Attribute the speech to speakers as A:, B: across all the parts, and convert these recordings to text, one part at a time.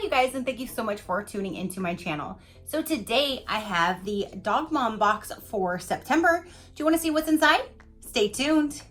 A: you guys, and thank you so much for tuning into my channel. So today I have the Dog Mom box for September. Do you want to see what's inside? Stay tuned.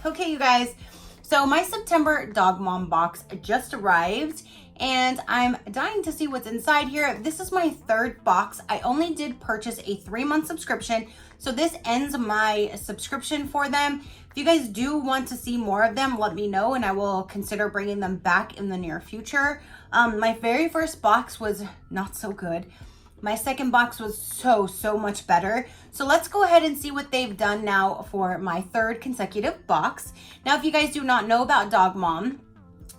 A: Okay, you guys, so my September Dog Mom box just arrived and I'm dying to see what's inside here. This is my third box. I only did purchase a 3-month subscription, so this ends my subscription for them. If you guys do want to see more of them, let me know and I will consider bringing them back in the near future. My very first box was not so good. My second box was so much better. So let's go ahead and see what they've done now for my third consecutive box. Now, if you guys do not know about Dog Mom,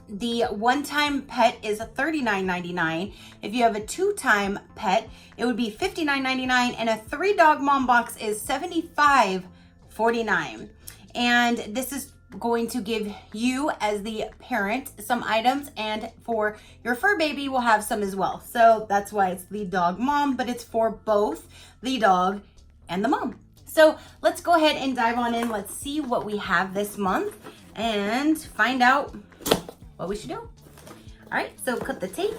A: the one-time pet is $39.99. If you have a 2-time pet, it would be $59.99, and a 3-dog mom box is $75.49. And this is going to give you as the parent some items, and for your fur baby we'll have some as well. So that's why it's the Dog Mom, but it's for both the dog and the mom. So let's go ahead and dive on in. Let's see what we have this month and find out what we should do. All right, so cut the tape.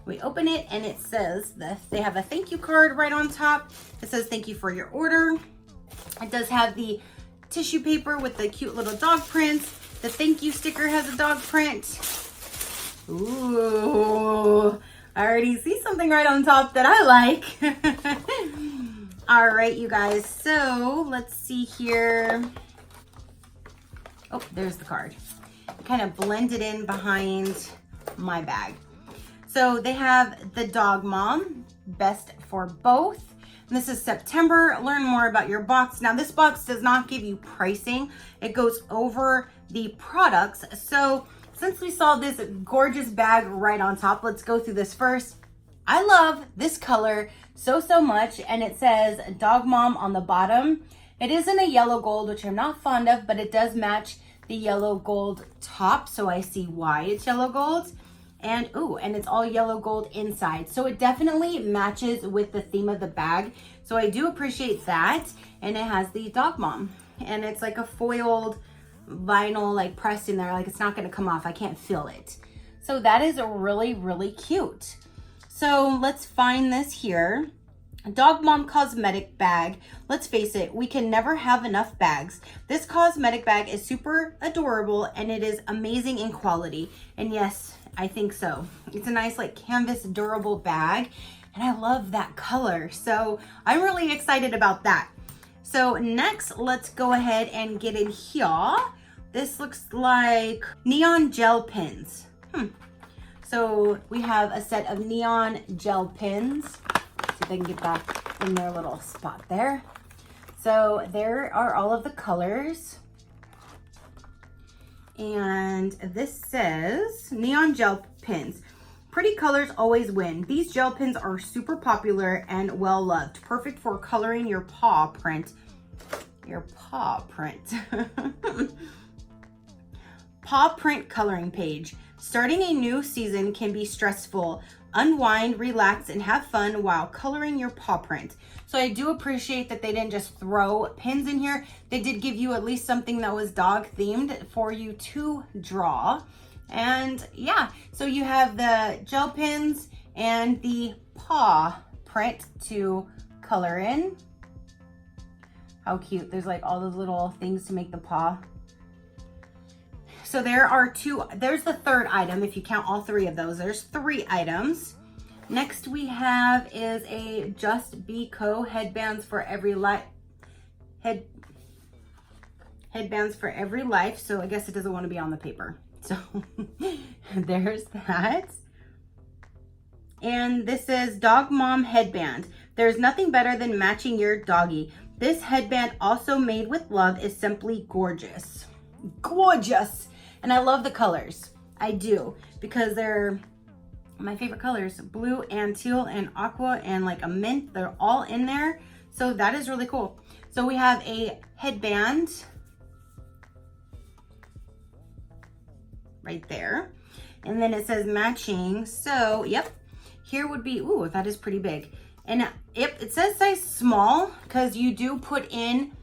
A: We open it and it says that they have a thank you card right on top. It says thank you for your order. It does have the tissue paper with the cute little dog prints. The thank you sticker has a dog print. Ooh, I already see something right on top that I like. All right, you guys, so let's see here. Oh, there's the card. Kind of blended in behind my bag. So they have the Dog Mom, best for both. And this is September. Learn more about your box. Now this box does not give you pricing. It goes over the products. So since we saw this gorgeous bag right on top, let's go through this first. I love this color so much, and it says Dog Mom on the bottom. It is in a yellow gold, which I'm not fond of, but it does match the yellow gold top, so I see why it's yellow gold. And ooh, and it's all yellow gold inside, so it definitely matches with the theme of the bag, so I do appreciate that. And it has the Dog Mom, and it's like a foiled vinyl, like pressed in there, like it's not going to come off. I can't feel it. So that is really cute. So let's find this here. Dog Mom cosmetic bag. Let's face it, we can never have enough bags. This cosmetic bag is super adorable and it is amazing in quality. And yes, I think so. It's a nice like canvas durable bag and I love that color. So I'm really excited about that. So next, let's go ahead and get in here. This looks like neon gel pins. So we have a set of neon gel pins. See if I can get that in their little spot there. So there are all of the colors. And this says neon gel pins. Pretty colors always win. These gel pins are super popular and well loved. Perfect for coloring your paw print. Your paw print. Paw print coloring page. Starting a new season can be stressful. Unwind, relax, and have fun while coloring your paw print. So I do appreciate that they didn't just throw pins in here. They did give you at least something that was dog themed for you to draw. And yeah, so you have the gel pins and the paw print to color in. How cute. There's like all those little things to make the paw. So there are there's the third item if you count all 3 of those. There's 3 items. Next we have is a Just Be Co headbands for every life. Headbands for every life. So I guess it doesn't want to be on the paper. So there's that. And this is Dog Mom headband. There's nothing better than matching your doggy. This headband, also made with love, is simply gorgeous. Gorgeous. And I love the colors. I do, because they're my favorite colors. Blue and teal and aqua and like a mint. They're all in there. So that is really cool. So we have a headband right there. And then it says matching. So, yep, here would be, ooh, that is pretty big. And it says size small because you do put in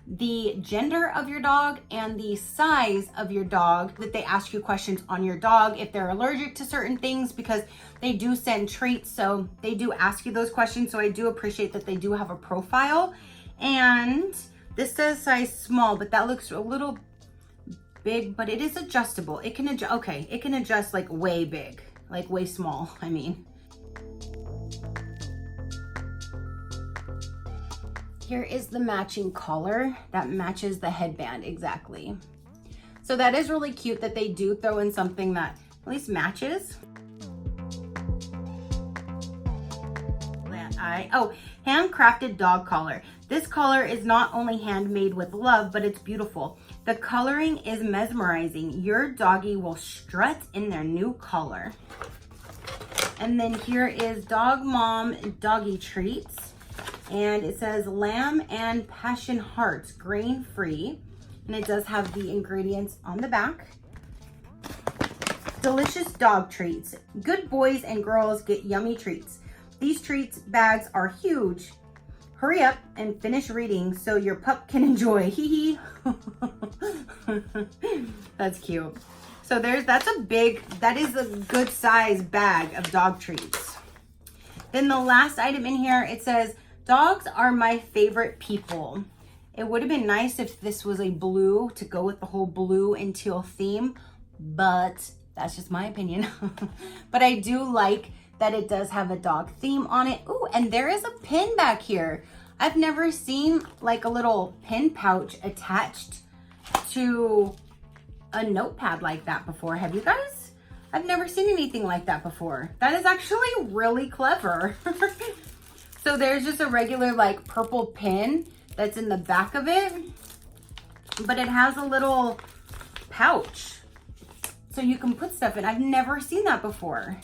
A: the gender of your dog and the size of your dog, that they ask you questions on your dog if they're allergic to certain things, because they do send treats, so they do ask you those questions. So I do appreciate that they do have a profile. And this says size small, but that looks a little big, but it is adjustable. It can adjust, okay, it can adjust like way big, like way small, I mean. Here is the matching collar that matches the headband exactly. So that is really cute that they do throw in something that at least matches. Oh, handcrafted dog collar. This collar is not only handmade with love, but it's beautiful. The coloring is mesmerizing. Your doggy will strut in their new collar. And then here is Dog Mom Doggy Treats. And it says lamb and passion hearts, grain free. And it does have the ingredients on the back. Delicious dog treats. Good boys and girls get yummy treats. These treats bags are huge. Hurry up and finish reading so your pup can enjoy. Hee hee. That's cute. So that is a good size bag of dog treats. Then the last item in here, it says, dogs are my favorite people. It would have been nice if this was a blue to go with the whole blue and teal theme, but that's just my opinion. But I do like that it does have a dog theme on it. Ooh, and there is a pin back here. I've never seen like a little pin pouch attached to a notepad like that before. Have you guys? I've never seen anything like that before. That is actually really clever. So there's just a regular like purple pin that's in the back of it, but it has a little pouch so you can put stuff in. I've never seen that before.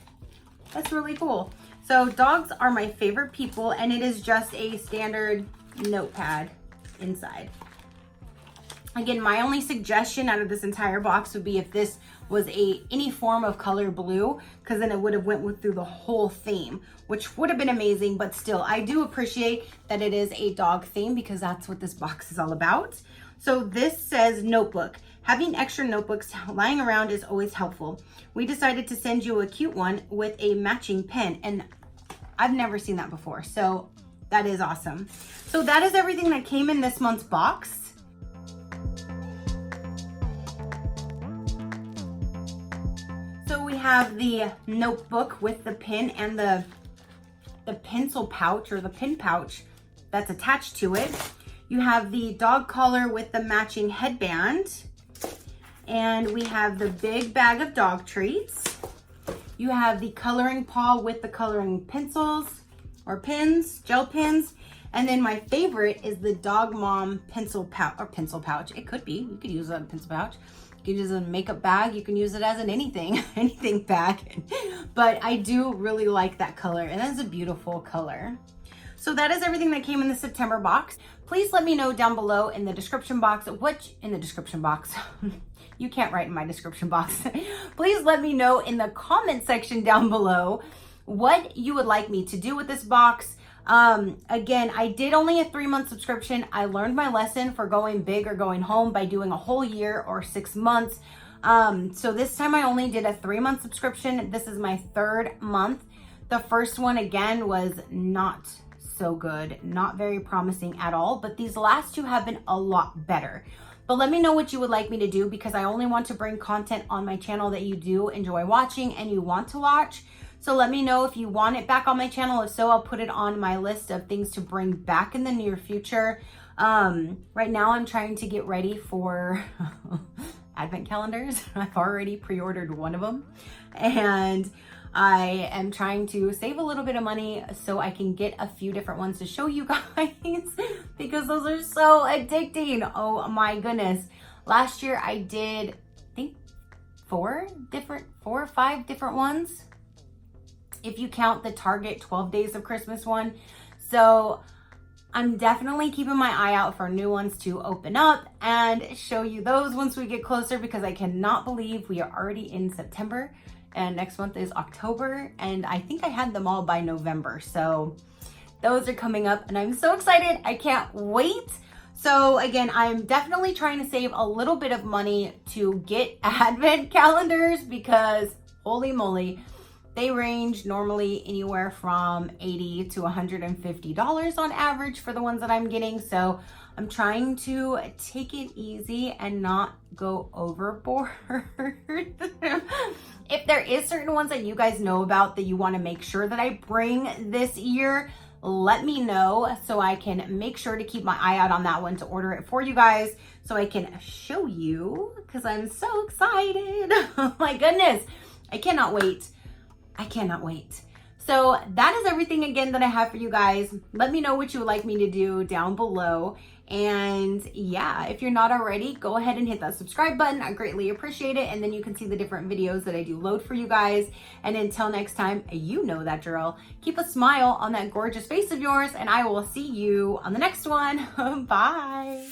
A: That's really cool. So dogs are my favorite people, and it is just a standard notepad inside. Again, my only suggestion out of this entire box would be if this was any form of color blue, because then it would have went through the whole theme, which would have been amazing. But still, I do appreciate that it is a dog theme, because that's what this box is all about. So this says notebook. Having extra notebooks lying around is always helpful. We decided to send you a cute one with a matching pen, and I've never seen that before, so that is awesome. So that is everything that came in this month's box. So we have the notebook with the pen and the pencil pouch, or the pin pouch that's attached to it. You have the dog collar with the matching headband. And we have the big bag of dog treats. You have the coloring paw with the coloring pencils or pins, gel pins. And then my favorite is the Dog Mom pencil pouch. It could be, you could use it as a pencil pouch. You can use it as a makeup bag. You can use it as an anything bag. But I do really like that color, and that's a beautiful color. So that is everything that came in the September box. Please let me know down below in the description box, you can't write in my description box. Please let me know in the comment section down below what you would like me to do with this box. Again, I did only a 3-month subscription. I learned my lesson for going big or going home by doing a whole year or 6 months. So this time I only did a 3-month subscription. This is my 3rd month. The first one, again, was not so good, not very promising at all, but these last 2 have been a lot better. But let me know what you would like me to do, because I only want to bring content on my channel that you do enjoy watching and you want to watch. So let me know if you want it back on my channel. If so, I'll put it on my list of things to bring back in the near future. Right now I'm trying to get ready for advent calendars. I've already pre-ordered one of them, and I am trying to save a little bit of money so I can get a few different ones to show you guys, because those are so addicting. Oh my goodness. Last year I did, I think 4 or 5 different ones, if you count the Target 12 Days of Christmas one. So I'm definitely keeping my eye out for new ones to open up and show you those once we get closer, because I cannot believe we are already in September. And next month is October, and I think I had them all by November. So those are coming up and I'm so excited. I can't wait. So again, I'm definitely trying to save a little bit of money to get advent calendars because holy moly, they range normally anywhere from $80 to $150 on average for the ones that I'm getting. So I'm trying to take it easy and not go overboard. If there is certain ones that you guys know about that you want to make sure that I bring this year, let me know so I can make sure to keep my eye out on that one to order it for you guys so I can show you because I'm so excited. Oh my goodness. I cannot wait. I cannot wait. So that is everything again that I have for you guys. Let me know what you would like me to do down below. And yeah, if you're not already, go ahead and hit that subscribe button. I greatly appreciate it. And then you can see the different videos that I do load for you guys. And until next time, you know that drill. Keep a smile on that gorgeous face of yours and I will see you on the next one. Bye.